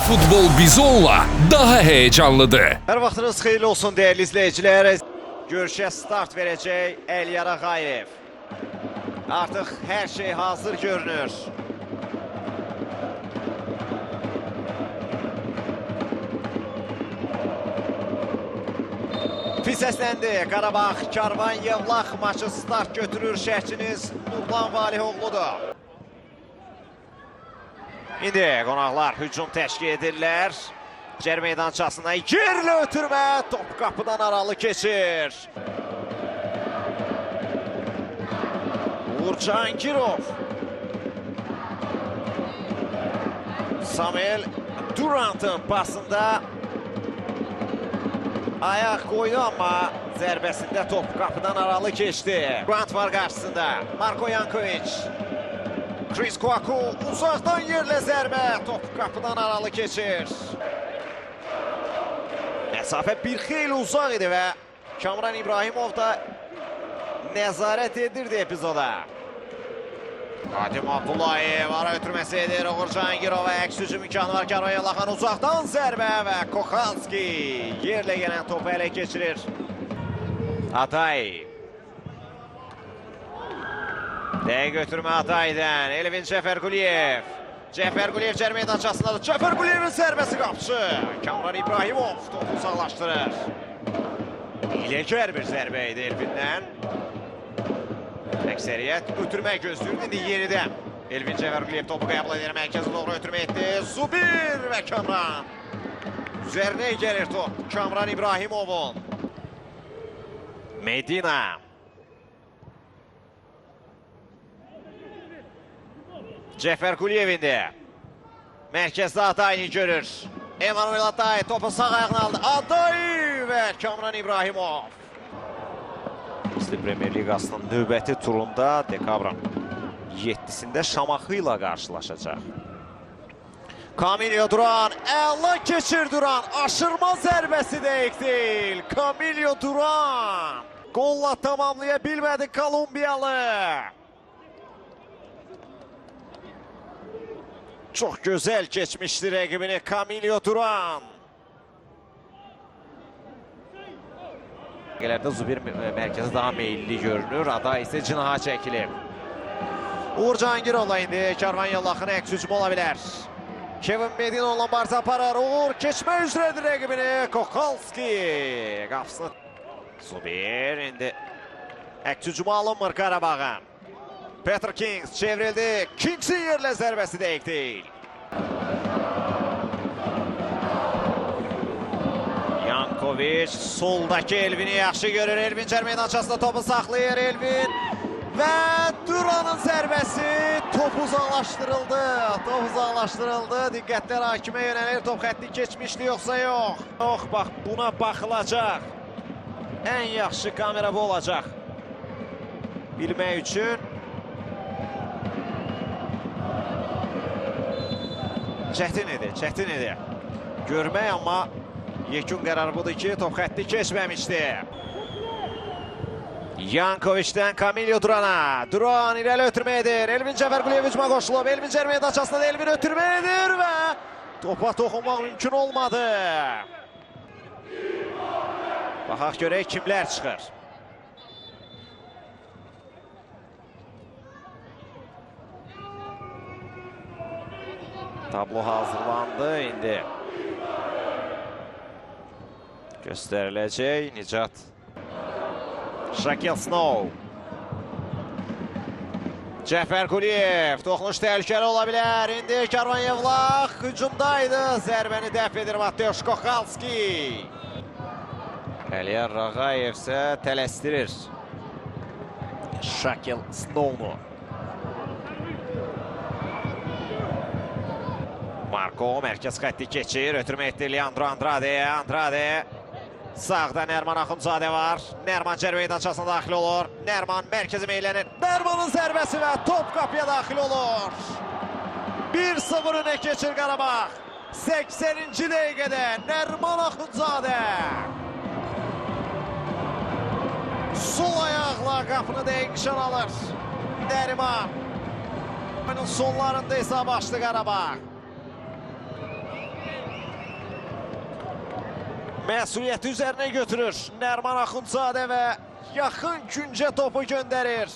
Futbol Bizonla daha heyecanlıdır. Her vaxtınız xeyirli olsun değerli izleyiciler. Görüşe start verecek Elyar Ağayev. Artık her şey hazır görünür. Pis səsləndi. Qarabağ Karvan Yevlax maçı start götürür. Şəhçiniz Nurlan Valihoğlu'dur. İndi qonaqlar hücum təşkil edirlər. Cər meydançasına yerlə ötürmə. Top qapıdan aralı keçir. Uğur Cahangirov. Samuel Durant'ın pasında ayaq qoydu amma zərbəsində top qapıdan aralı keçdi. Durant var qarşısında. Marko Yankovic. Chris Kouakou uzaqdan yerlə zərbə. Top qapıdan aralı keçir. Məsafə bir xeyli uzaq idi və Kamran İbrahimov da nəzarət edirdi epizoda. Adim Abdullayev ara ötürməsi edir. Uğur Cahangirova əks hücum imkanı var. Karvan Yevlaxın uzaqdan zərbə və Kohalski yerlə gələn topu ələ keçirir. Atay. Dəqiq götürmə Atay'dən. Elvin Cəfərquliyev. Cəfərquliyev cər meydançasındadır. Cəfərquliyevin zərbəsi qapısı. Kamran İbrahimov topu uzaqlaşdırır. İləcər bir zərbə idi Elvin'dən. Əksəriyyət ötürmək gözləyirdi. İndi yenidən Elvin Cəfərquliyev topu qəbul edir. Mərkəzi doğru ötürmə etdi. Zubir və Kamran. Üzərinə gəlir top Kamran İbrahimovun. Medina. Cəfərquliyev indi. Mərkəzdə Atay'ni görür. Emanuel Atay topu sağ ayağına aldı. Atay və Kamran İbrahimov. Premier Liqasının növbəti turunda dekabrın 7-sində Şamaxı ilə qarşılaşacaq. Kamilyo Duran, əla keçir Duran. Aşırma zərbəsi dəqiq deyil. Kamilyo Duran. Qolla tamamlaya bilmədi Kolumbiyalı. Çox gözəl keçmişdi rəqibini Kamilyo Duran. Bölgələrdə Zubir mərkəzi daha meyilli görünür. Aday isə cinaha çəkilib. Uğur Cahangirovla indi Karvan Yevlaxın əks hücumu ola bilər. Kevin Medina olan Barza aparar. Uğur keçmə üzrədir rəqibini. Kohalski qapısını. Zubir indi əks hücumu alınmır Qarabağın. Peter Kings çevrildi. Kings'in yerlə zərbəsi dəqiq deyil. Yankovic soldakı Elvin'i yaxşı görür. Elvin cər meydançasında topu saxlayır Elvin. Və Duran'ın zərbəsi top uzaqlaşdırıldı. Top uzaqlaşdırıldı. Diqqətlər hakimə yönəlir. Top xətti keçmişdi yoxsa yox. Yox, bax buna baxılacaq. Ən yaxşı kamera bu olacaq. Bilmək üçün. Çətin idi. Görmək amma yekun qərar budur ki, top xətti keçməmişdi. Yankovic'dən Kamilyo Duran'a. Duran irəli ötürmə edir. Elvin Cəfərquliyev hücuma qoşulub. Elvin cər meydançasında Elvin ötürmə edir və topa toxunmaq mümkün olmadı. Baxaq görək kimlər çıxır. Tablo hazırlandı indi. Göstəriləcək Nicat. Şakil Snow. Cəfərquliyev. Toxunuş təhlükəli ola bilər. İndi Karvan Yevlax hücumdaydı. Zərbəni dəf edir Mateusz Kohalski. Elyar Ağayev isə tələsdirir Şakil Snow'nu. Marko mərkəz xətti keçir. Ötürmə etdi Leandro Andrade. Sağda Nərman Axundzadə var. Nərman cər meydançasına daxil olur. Nərman mərkəzi meylənir. Nərmanın zərbəsi və top qapıya daxil olur. 1-0 önə keçir Qarabağ. 80-ci dəqiqədə Nərman Axundzadə. Sol ayaqla qapını dəqiq nişan alır Nəriman. Oyunun sonlarında hesab açdı Qarabağ. Məsuliyyəti üzərinə götürür. Nəriman Axundzadə və yaxın küncə topu göndərir.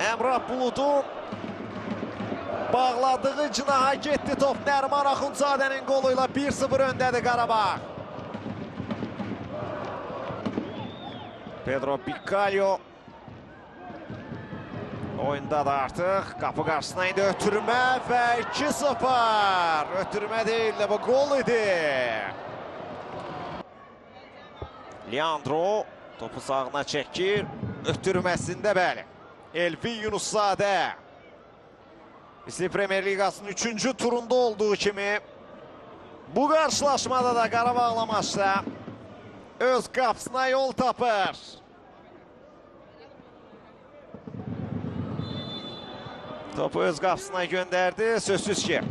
Əmrah Buludun bağladığı cinaha getdi top. Nəriman Axundzadənin qoluyla 1-0 öndədir Qarabağ. Pedro Bicalho oyunda da artıq. Qapı qarşısına indi ötürmə və 2-0. Ötürmə deyil də bu gol idi. Leandro topu sağına çəkir. Ötürməsində bəli. Elvin Yunuszadə. Misli Premier Ligasının 3-cü turunda olduğu kimi bu qarşılaşmada da Qarabağla maçda öz qapısına yol tapır. Topu öz qapısına göndərdi. Sözsüz ki,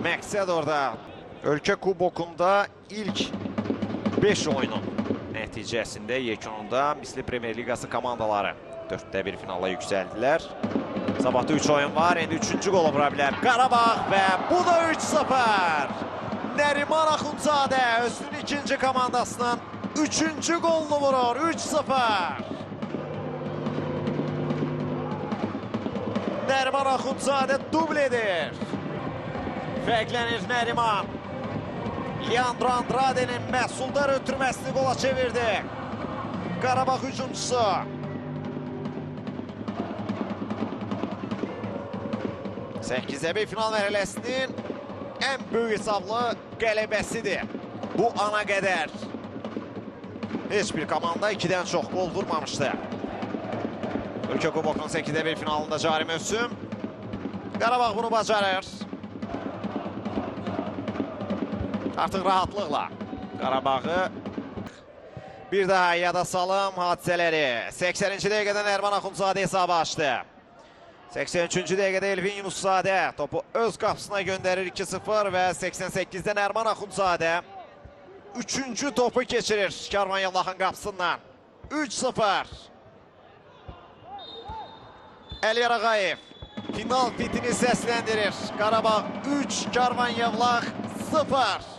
məqsəd orada ölkə kubokunda ilk 5 oyunun nəticəsində yekununda Misli Premier Ligası komandaları 4-də 1 finala yüksəldilər. Sabahda 3 oyun var. İndi 3-cü qolu vura bilər Qarabağ və bu da 3-0. Nəriman Axundzadə özünün ikinci komandasının 3-cü qolunu vurur. 3-0. Nəriman Axundzadə dubl edir. Fərqlənir Nəriman. Leandro Andrade'nin məhsuldar ötürməsini qola çevirdi. Qarabağ hücumçusu. Səkkizdəbir final mərhələsinin ən böyük hesablı qələbəsidir. Bu ana qədər heç bir komanda 2-dən çox gol vurmamışdı. Ölkə Kubokunun 8-də 1 finalında cari mövsüm. Qarabağ bunu bacarır. Artıq rahatlıqla Qarabağı bir daha yada salım hadisələri. 80-ci dəqiqədə Nəriman Axundzadə hesabı açdı. 83-cü dəqiqədə Elvin Yunuszadə topu öz qapısına göndərir 2-0 və 88-də Nəriman Axundzadə 3-cü topu keçirir Karvan Yallahın qapısından. 3-0. Əliyar Ağayev final fitini səsləndirir. Qarabağ 3, Karvan Yallah 0.